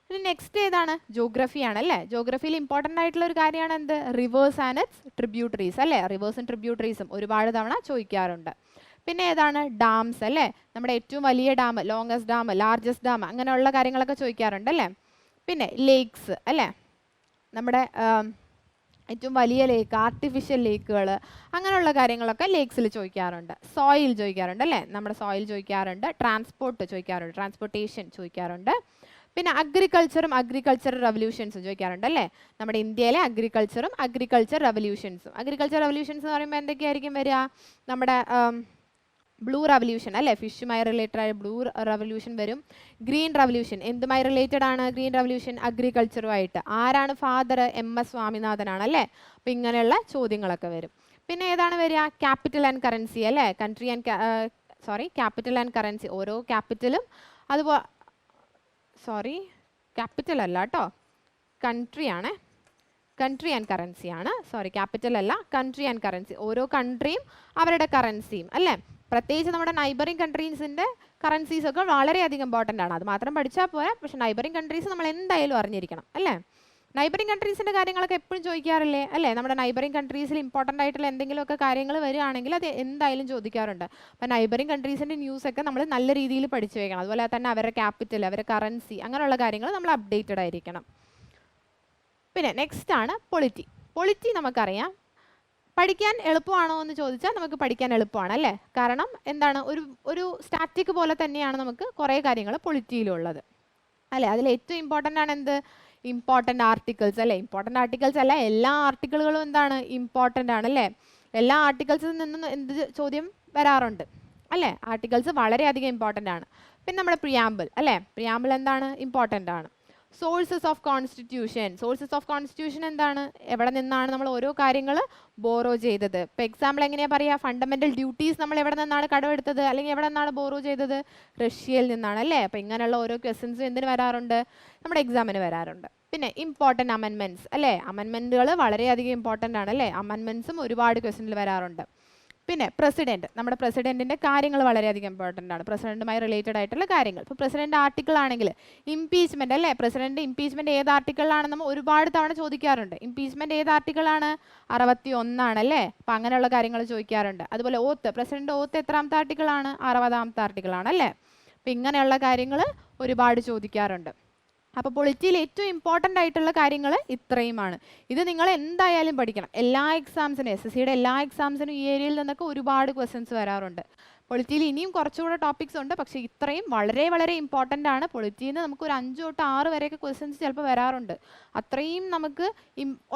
ഇനി നെക്സ്റ്റ് ഏതാണ്, ജോഗ്രഫിയാണ് അല്ലേ. ജോഗ്രഫിയിൽ ഇമ്പോർട്ടൻ്റ് ആയിട്ടുള്ള ഒരു കാര്യമാണ് എന്ത്, റിവേഴ്സ് ആൻഡ് ഇറ്റ്സ് ട്രിബ്യൂട്ടറീസ് അല്ലേ. റിവേഴ്സും ട്രിബ്യൂട്ടറീസും ഒരുപാട് തവണ ചോദിക്കാറുണ്ട്. പിന്നെ ഏതാണ്, ഡാംസ് അല്ലേ. നമ്മുടെ ഏറ്റവും വലിയ dam, longest dam, largest dam, അങ്ങനെയുള്ള കാര്യങ്ങളൊക്കെ ചോദിക്കാറുണ്ട് അല്ലേ. പിന്നെ ലേക്സ് അല്ലേ, നമ്മുടെ ഏറ്റവും വലിയ ലേക്ക്, ആർട്ടിഫിഷ്യൽ ലേക്കുകൾ, അങ്ങനെയുള്ള കാര്യങ്ങളൊക്കെ ലേക്സിൽ ചോദിക്കാറുണ്ട്. സോയിൽ ചോദിക്കാറുണ്ട് അല്ലേ, നമ്മുടെ സോയിൽ ചോദിക്കാറുണ്ട്. ട്രാൻസ്പോർട്ട് ചോദിക്കാറുണ്ട്, ട്രാൻസ്പോർട്ടേഷൻ ചോദിക്കാറുണ്ട്. പിന്നെ അഗ്രികൾച്ചറും അഗ്രികൾച്ചർ റവല്യൂഷൻസും ചോദിക്കാറുണ്ട് അല്ലേ, നമ്മുടെ ഇന്ത്യയിലെ അഗ്രികൾച്ചറും അഗ്രികൾച്ചർ റവല്യൂഷൻസും. അഗ്രികൾച്ചർ റവല്യൂഷൻസ് എന്ന് പറയുമ്പോൾ എന്തൊക്കെയായിരിക്കും വരിക, നമ്മുടെ ബ്ലൂ റവല്യൂഷൻ അല്ലേ, ഫിഷുമായി റിലേറ്റഡ് ആയ ബ്ലൂ റവല്യൂഷൻ വരും. ഗ്രീൻ റവല്യൂഷൻ എന്തുമായി റിലേറ്റഡ് ആണ് ഗ്രീൻ റവല്യൂഷൻ? അഗ്രികൾച്ചറുമായിട്ട്. ആരാണ് ഫാദർ? MS സ്വാമിനാഥനാണ് അല്ലേ. അപ്പോൾ ഇങ്ങനെയുള്ള ചോദ്യങ്ങളൊക്കെ വരും. പിന്നെ ഏതാണ് വരിക? ക്യാപിറ്റൽ ആൻഡ് കറൻസി അല്ലേ, country and capital and currency. ഓരോ ക്യാപിറ്റലും അതുപോലെ ക്യാപിറ്റൽ അല്ല കേട്ടോ, കൺട്രി ആണ്, കൺട്രി ആൻഡ് കറൻസി ആണ്. ക്യാപിറ്റൽ അല്ല, കൺട്രി ആൻഡ് കറൻസി. ഓരോ കൺട്രിയും അവരുടെ കറൻസിയും അല്ലേ. പ്രത്യേകിച്ച് നമ്മുടെ നൈബറിങ് കൺട്രീസിൻ്റെ കറൻസീസ് ഒക്കെ വളരെയധികം ഇമ്പോർട്ടൻ്റ് ആണ്. അത് മാത്രം പഠിച്ചാൽ പോരാ, പക്ഷേ നൈബറിങ് കൺട്രീസ് നമ്മൾ എന്തായാലും അറിഞ്ഞിരിക്കണം അല്ലേ. നൈബറിങ് കൺട്രീസിൻ്റെ കാര്യങ്ങളൊക്കെ എപ്പോഴും ചോദിക്കാറില്ലേ അല്ലേ. നമ്മുടെ നൈബറിങ് കൺട്രീസിൽ ഇമ്പോർട്ടൻ്റ് ആയിട്ടുള്ള എന്തെങ്കിലുമൊക്കെ കാര്യങ്ങൾ വരികയാണെങ്കിൽ അത് എന്തായാലും ചോദിക്കാറുണ്ട്. അപ്പോൾ നൈബറിങ് കൺട്രീസിൻ്റെ ന്യൂസൊക്കെ നമ്മൾ നല്ല രീതിയിൽ പഠിച്ചു വയ്ക്കണം. അതുപോലെ തന്നെ അവരുടെ ക്യാപിറ്റൽ, അവരുടെ കറൻസി, അങ്ങനെയുള്ള കാര്യങ്ങൾ നമ്മൾ അപ്ഡേറ്റഡ് ആയിരിക്കണം. പിന്നെ നെക്സ്റ്റ് ആണ് പൊളിറ്റി. പൊളിറ്റി നമുക്കറിയാം, പഠിക്കാൻ എളുപ്പമാണോ എന്ന് ചോദിച്ചാൽ നമുക്ക് പഠിക്കാൻ എളുപ്പമാണ് അല്ലേ. കാരണം എന്താണ്, ഒരു സ്റ്റാറ്റിക് പോലെ തന്നെയാണ് നമുക്ക് കുറേ കാര്യങ്ങൾ പൊളിറ്റിയിലുള്ളത് അല്ലേ. അതിൽ ഏറ്റവും ഇമ്പോർട്ടൻ്റ് ആണ് എന്ത്? ഇമ്പോർട്ടൻ്റ് ആർട്ടിക്കിൾസ് അല്ലേ. ഇമ്പോർട്ടൻ്റ് ആർട്ടിക്കിൾസ് അല്ല, എല്ലാ ആർട്ടിക്കിളുകളും എന്താണ്, ഇമ്പോർട്ടൻ്റ് ആണ് അല്ലേ. എല്ലാ ആർട്ടിക്കിൾസിൽ നിന്നും എന്ത് ചോദ്യം വരാറുണ്ട് അല്ലേ. ആർട്ടിക്കിൾസ് വളരെയധികം ഇമ്പോർട്ടൻ്റ് ആണ്. പിന്നെ നമ്മുടെ പ്രിയാമ്പിൾ അല്ലേ, പ്രിയാമ്പിൾ എന്താണ്, ഇമ്പോർട്ടൻ്റ് ആണ്. Sources of constitution. Sources of constitution എന്താണ്, എവിടെ നിന്നാണ് നമ്മൾ ഓരോ കാര്യങ്ങൾ ബോറോ ചെയ്തത്. ഇപ്പോൾ എക്സാമ്പിൾ എങ്ങനെയാണ് പറയുക, ഫണ്ടമെൻ്റൽ ഡ്യൂട്ടീസ് നമ്മൾ എവിടെ നിന്നാണ് കടമെടുത്തത്, അല്ലെങ്കിൽ എവിടെ നിന്നാണ് ബോറോ ചെയ്തത്? റഷ്യയിൽ നിന്നാണ് അല്ലേ. അപ്പോൾ ഇങ്ങനെയുള്ള ഓരോ ക്വസ്റ്റ്യൻസും എന്തിന് വരാറുണ്ട്, നമ്മുടെ എക്സാമിന് വരാറുണ്ട്. പിന്നെ ഇമ്പോർട്ടൻ്റ് അമെൻമെൻറ്റ്സ് അല്ലേ, അമെൻമെൻറ്റുകൾ വളരെയധികം ഇമ്പോർട്ടൻ്റ് ആണ് അല്ലേ. അമെൻമെൻറ്റ്സും ഒരുപാട് ക്വസ്റ്റ്യനിൽ വരാറുണ്ട്. പിന്നെ പ്രസിഡന്റ്, നമ്മുടെ പ്രസിഡന്റിന്റെ കാര്യങ്ങൾ വളരെയധികം ഇമ്പോർട്ടൻ്റ് ആണ്, പ്രസിഡന്റുമായി റിലേറ്റഡ് ആയിട്ടുള്ള കാര്യങ്ങൾ. ഇപ്പോൾ പ്രസിഡന്റ് ആർട്ടിക്കിൾ ആണെങ്കിൽ ഇംപീച്ച്മെന്റ് അല്ലേ, പ്രസിഡന്റ് ഇംപീച്ച്മെന്റ് ഏത് ആർട്ടിക്കിളാണെന്ന് നമ്മൾ ഒരുപാട് തവണ ചോദിക്കാറുണ്ട്. ഇംപീച്ച്മെന്റ് ഏത് ആർട്ടിക്കിളാണ്? 61 അല്ലേ. അപ്പോൾ അങ്ങനെയുള്ള കാര്യങ്ങൾ ചോദിക്കാറുണ്ട്. അതുപോലെ ഓത്ത്, പ്രസിഡന്റ് ഓത്ത് എത്രാമത്തെ ആർട്ടിക്കിളാണ്? 60ാമത്തെ ആർട്ടിക്കിളാണ് അല്ലേ. അപ്പോൾ ഇങ്ങനെയുള്ള കാര്യങ്ങൾ ഒരുപാട് ചോദിക്കാറുണ്ട്. അപ്പോൾ പൊളിറ്റിയിൽ ഏറ്റവും ഇമ്പോർട്ടൻ്റ് ആയിട്ടുള്ള കാര്യങ്ങൾ ഇത്രയുമാണ്. ഇത് നിങ്ങൾ എന്തായാലും പഠിക്കണം. എല്ലാ എക്സാംസിനും, SSCയുടെ എല്ലാ എക്സാംസിനും ഈ ഏരിയയിൽ നിന്നൊക്കെ ഒരുപാട് ക്വസ്റ്റ്യൻസ് വരാറുണ്ട്. പൊളിറ്റിയിൽ ഇനിയും കുറച്ചുകൂടെ ടോപ്പിക്സ് ഉണ്ട്, പക്ഷേ ഇത്രയും വളരെ വളരെ ഇമ്പോർട്ടൻ്റ് ആണ്. പൊളിറ്റിയിൽ നിന്ന് നമുക്ക് ഒരു 5 തൊട്ട് 6 വരെയൊക്കെ ക്വസ്റ്റ്യൻസ് ചിലപ്പോൾ വരാറുണ്ട്. അത്രയും നമുക്ക്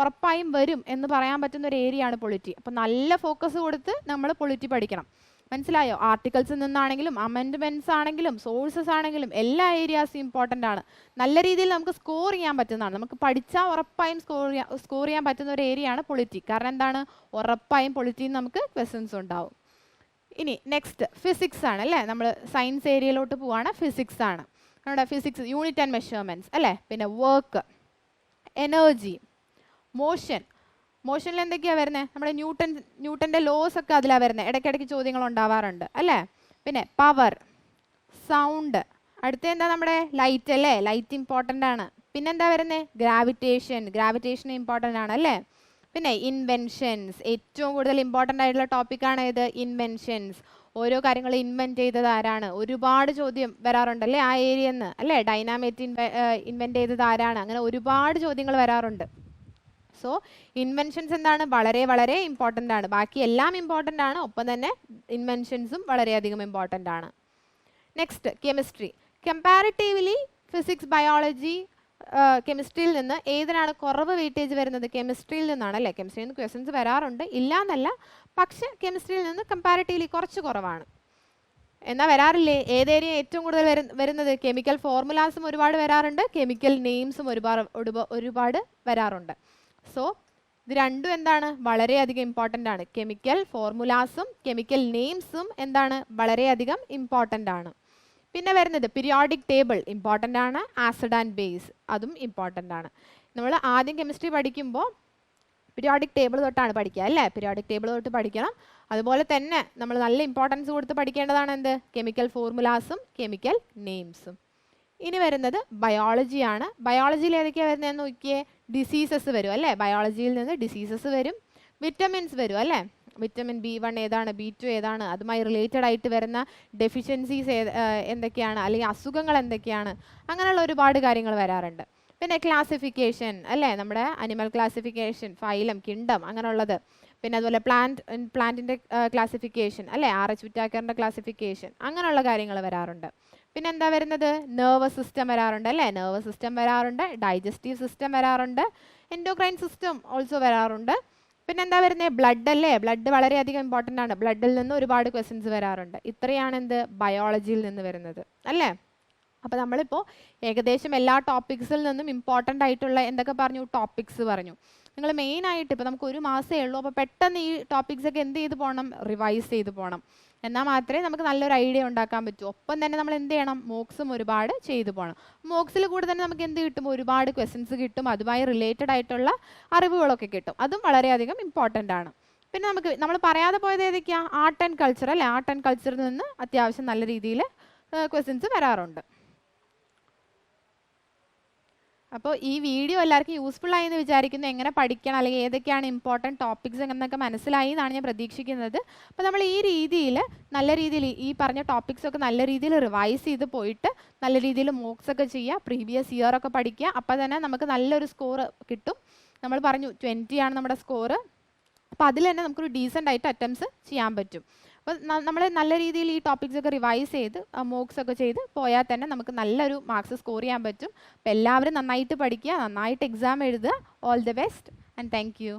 ഉറപ്പായും വരും എന്ന് പറയാൻ പറ്റുന്ന ഒരു ഏരിയ ആണ് പൊളിറ്റി. അപ്പോൾ നല്ല ഫോക്കസ് കൊടുത്ത് നമ്മൾ പൊളിറ്റി പഠിക്കണം. മനസ്സിലായോ? ആർട്ടിക്കിൾസിൽ നിന്നാണെങ്കിലും അമെൻഡ്മെൻറ്റ്സ് ആണെങ്കിലും സോഴ്സസ് ആണെങ്കിലും എല്ലാ ഏരിയാസും ഇമ്പോർട്ടൻ്റ് ആണ്. നല്ല രീതിയിൽ നമുക്ക് സ്കോർ ചെയ്യാൻ പറ്റുന്നതാണ്. നമുക്ക് പഠിച്ചാൽ ഉറപ്പായും സ്കോർ ചെയ്യാൻ പറ്റുന്ന ഒരു ഏരിയ ആണ് പൊളിറ്റി. കാരണം എന്താണ്, ഉറപ്പായും പൊളിറ്റിയിൽ നമുക്ക് ക്വസ്റ്റ്യൻസ് ഉണ്ടാവും. ഇനി നെക്സ്റ്റ് ഫിസിക്സ് ആണ് അല്ലേ. നമ്മൾ സയൻസ് ഏരിയയിലോട്ട് പോവാണ്. ഫിസിക്സ് ആണ് നമ്മുടെ ഫിസിക്സ്, യൂണിറ്റ് ആൻഡ് മെഷർമെൻറ്റ്സ് അല്ലേ. പിന്നെ വർക്ക്, എനർജി, മോഷനിൽ എന്തൊക്കെയാണ് വരുന്നത്? നമ്മുടെ ന്യൂട്ടൻ്റെ ലോസ് ഒക്കെ അതിലാണ് വരുന്നത്. ഇടയ്ക്കിടയ്ക്ക് ചോദ്യങ്ങൾ ഉണ്ടാവാറുണ്ട് അല്ലേ. പിന്നെ പവർ, സൗണ്ട്, അടുത്ത എന്താ നമ്മുടെ ലൈറ്റ് അല്ലേ, ലൈറ്റ് ഇമ്പോർട്ടൻ്റ് ആണ്. പിന്നെന്താ വരുന്നത്? ഗ്രാവിറ്റേഷൻ ഇമ്പോർട്ടൻ്റ് ആണ് അല്ലേ. പിന്നെ ഇൻവെൻഷൻസ്, ഏറ്റവും കൂടുതൽ ഇമ്പോർട്ടൻ്റ് ആയിട്ടുള്ള ടോപ്പിക്കാണ് ഇത്, ഇൻവെൻഷൻസ്. ഓരോ കാര്യങ്ങൾ ഇൻവെൻറ്റ് ചെയ്തത് ആരാണ്? ഒരുപാട് ചോദ്യം വരാറുണ്ടല്ലേ ആ ഏരിയയിൽ നിന്ന് അല്ലേ. ഡൈനാമൈറ്റ് ഇൻവെൻറ്റ് ചെയ്തത് ആരാണ്? അങ്ങനെ ഒരുപാട് ചോദ്യങ്ങൾ വരാറുണ്ട്. സോ ഇൻവെൻഷൻസ് എന്താണ്, വളരെ വളരെ ഇമ്പോർട്ടൻ്റ് ആണ്. ബാക്കി എല്ലാം ഇമ്പോർട്ടൻ്റ് ആണ്, ഒപ്പം തന്നെ ഇൻവെൻഷൻസും വളരെയധികം ഇമ്പോർട്ടൻ്റ് ആണ്. Next chemistry. Comparatively physics, biology, കെമിസ്ട്രിയിൽ നിന്ന് ഏതിനാണ് കുറവ് വെയിറ്റേജ് വരുന്നത്? കെമിസ്ട്രിയിൽ നിന്നാണ് അല്ലേ. കെമിസ്ട്രിയിൽ നിന്ന് ക്വസ്റ്റ്യൻസ് വരാറുണ്ട്, ഇല്ല എന്നല്ല, പക്ഷേ കെമിസ്ട്രിയിൽ നിന്ന് കമ്പാരിറ്റീവ്ലി കുറച്ച് കുറവാണ്. എന്നാൽ വരാറില്ലേ? ഏത് ഏരിയ ഏറ്റവും കൂടുതൽ വരുന്നത്? കെമിക്കൽ ഫോർമുലാസും ഒരുപാട് വരാറുണ്ട്, കെമിക്കൽ നെയിംസും ഒരുപാട് വരാറുണ്ട്. സോ ഇത് രണ്ടും എന്താണ്, വളരെയധികം ഇമ്പോർട്ടൻ്റ് ആണ്. കെമിക്കൽ ഫോർമുലാസും കെമിക്കൽ നെയിംസും എന്താണ്, വളരെയധികം ഇമ്പോർട്ടൻ്റ് ആണ്. പിന്നെ വരുന്നത് പീരിയോഡിക് ടേബിൾ ഇമ്പോർട്ടൻ്റ് ആണ്, ആസിഡ് ആൻഡ് ബേസ് അതും ഇമ്പോർട്ടൻ്റ് ആണ്. നമ്മൾ ആദ്യം കെമിസ്ട്രി പഠിക്കുമ്പോൾ പീരിയോഡിക് ടേബിൾ തൊട്ടാണ് പഠിക്കുക അല്ലേ. പീരിയോഡിക് ടേബിൾ തൊട്ട് പഠിക്കണം. അതുപോലെ തന്നെ നമ്മൾ നല്ല ഇമ്പോർട്ടൻസ് കൊടുത്ത് പഠിക്കേണ്ടതാണ് എന്ത്, കെമിക്കൽ ഫോർമുലാസും കെമിക്കൽ നെയിംസും. ഇനി വരുന്നത് ബയോളജിയാണ്. ബയോളജിയിൽ ഏതൊക്കെയാണ് വരുന്നതെന്ന് നോക്കിയേ. ഡിസീസസ് വരും അല്ലേ, ബയോളജിയിൽ നിന്ന് ഡിസീസസ് വരും. വിറ്റമിൻസ് വരും അല്ലേ. വിറ്റമിൻ B1 ഏതാണ്, B2 ഏതാണ്, അതുമായി റിലേറ്റഡ് ആയിട്ട് വരുന്ന ഡെഫിഷ്യൻസീസ് എന്തൊക്കെയാണ്, അല്ലെങ്കിൽ അസുഖങ്ങൾ എന്തൊക്കെയാണ്, അങ്ങനെയുള്ള ഒരുപാട് കാര്യങ്ങൾ വരാറുണ്ട്. പിന്നെ ക്ലാസിഫിക്കേഷൻ അല്ലേ, നമ്മുടെ അനിമൽ ക്ലാസിഫിക്കേഷൻ, ഫൈലം, കിങ്ഡം അങ്ങനെയുള്ളത്. പിന്നെ അതുപോലെ പ്ലാന്റിൻ്റെ ക്ലാസിഫിക്കേഷൻ അല്ലേ, RH വിറ്റാക്കറിൻ്റെ ക്ലാസിഫിക്കേഷൻ, അങ്ങനെയുള്ള കാര്യങ്ങൾ വരാറുണ്ട്. പിന്നെ എന്താ വരുന്നത്, നെർവസ് സിസ്റ്റം വരാറുണ്ട് അല്ലേ, നെർവസ് സിസ്റ്റം വരാറുണ്ട്, ഡൈജസ്റ്റീവ് സിസ്റ്റം വരാറുണ്ട്, എൻഡോക്രൈൻ സിസ്റ്റം ഓൾസോ വരാറുണ്ട്. പിന്നെ എന്താ വരുന്നത്, ബ്ലഡ് അല്ലേ, ബ്ലഡ് വളരെയധികം ഇമ്പോർട്ടൻ്റ് ആണ്, ബ്ലഡിൽ നിന്ന് ഒരുപാട് ക്വസ്റ്റ്യൻസ് വരാറുണ്ട്. ഇത്രയാണ് എന്ത്, ബയോളജിയിൽ നിന്ന് വരുന്നത് അല്ലേ. അപ്പോൾ നമ്മളിപ്പോൾ ഏകദേശം എല്ലാ ടോപ്പിക്സിൽ നിന്നും ഇമ്പോർട്ടൻ്റ് ആയിട്ടുള്ള എന്തൊക്കെ പറഞ്ഞു, ടോപ്പിക്സ് പറഞ്ഞു. നിങ്ങൾ മെയിനായിട്ട് ഇപ്പോൾ നമുക്ക് ഒരു മാസമേ ഉള്ളൂ, അപ്പോൾ പെട്ടെന്ന് ഈ ടോപ്പിക്സൊക്കെ എന്ത് ചെയ്ത് പോകണം, റിവൈസ് ചെയ്ത് പോകണം. എന്നാൽ മാത്രമേ നമുക്ക് നല്ലൊരു ഐഡിയ ഉണ്ടാക്കാൻ പറ്റൂ. ഒപ്പം തന്നെ നമ്മൾ എന്ത് ചെയ്യണം, മോക്സും ഒരുപാട് ചെയ്തു പോകണം. മോക്സിൽ കൂടെ തന്നെ നമുക്ക് എന്ത് കിട്ടും, ഒരുപാട് ക്വസ്റ്റ്യൻസ് കിട്ടും, അതുമായി റിലേറ്റഡ് ആയിട്ടുള്ള അറിവുകളൊക്കെ കിട്ടും. അതും വളരെയധികം ഇമ്പോർട്ടൻ്റ് ആണ്. പിന്നെ നമ്മൾ പറയാതെ പോയത് ഏതൊക്കെയാണ്, ആർട്ട് ആൻഡ് കൾച്ചർ അല്ലേ, ആർട്ട് ആൻഡ് കൾച്ചറിൽ നിന്ന് അത്യാവശ്യം നല്ല രീതിയിൽ ക്വസ്റ്റ്യൻസ് വരാറുണ്ട്. അപ്പോൾ ഈ വീഡിയോ എല്ലാവർക്കും യൂസ്ഫുൾ ആയി എന്ന് വിചാരിക്കുന്നു. എങ്ങനെ പഠിക്കണം അല്ലെങ്കിൽ ഏതൊക്കെയാണ് ഇമ്പോർട്ടൻറ്റ് ടോപ്പിക്സ് എന്നൊക്കെ മനസ്സിലായി എന്നാണ് ഞാൻ പ്രതീക്ഷിക്കുന്നത്. അപ്പോൾ നമ്മൾ ഈ രീതിയിൽ നല്ല രീതിയിൽ ഈ പറഞ്ഞ ടോപ്പിക്സൊക്കെ നല്ല രീതിയിൽ റിവൈസ് ചെയ്ത് പോയിട്ട് നല്ല രീതിയിൽ മോക്സ് ഒക്കെ ചെയ്യുക, പ്രീവിയസ് ഇയർ ഒക്കെ പഠിക്കുക. അപ്പോൾ തന്നെ നമുക്ക് നല്ലൊരു സ്കോർ കിട്ടും. നമ്മൾ പറഞ്ഞു 20 ആണ് നമ്മുടെ സ്കോർ. അപ്പോൾ അതിൽ തന്നെ നമുക്കൊരു ഡീസൻ്റ് ആയിട്ട് അറ്റംപ്റ്റ്സ് ചെയ്യാൻ പറ്റും. അപ്പോൾ നമ്മൾ നല്ല രീതിയിൽ ഈ ടോപ്പിക്സ് ഒക്കെ റിവൈസ് ചെയ്ത് മോക്സ് ഒക്കെ ചെയ്ത് പോയാൽ തന്നെ നമുക്ക് നല്ലൊരു മാർക്സ് സ്കോർ ചെയ്യാൻ പറ്റും. അപ്പോൾ എല്ലാവരും നന്നായിട്ട് പഠിക്കുക, നന്നായിട്ട് എക്സാം എഴുതുക. All the best and thank you.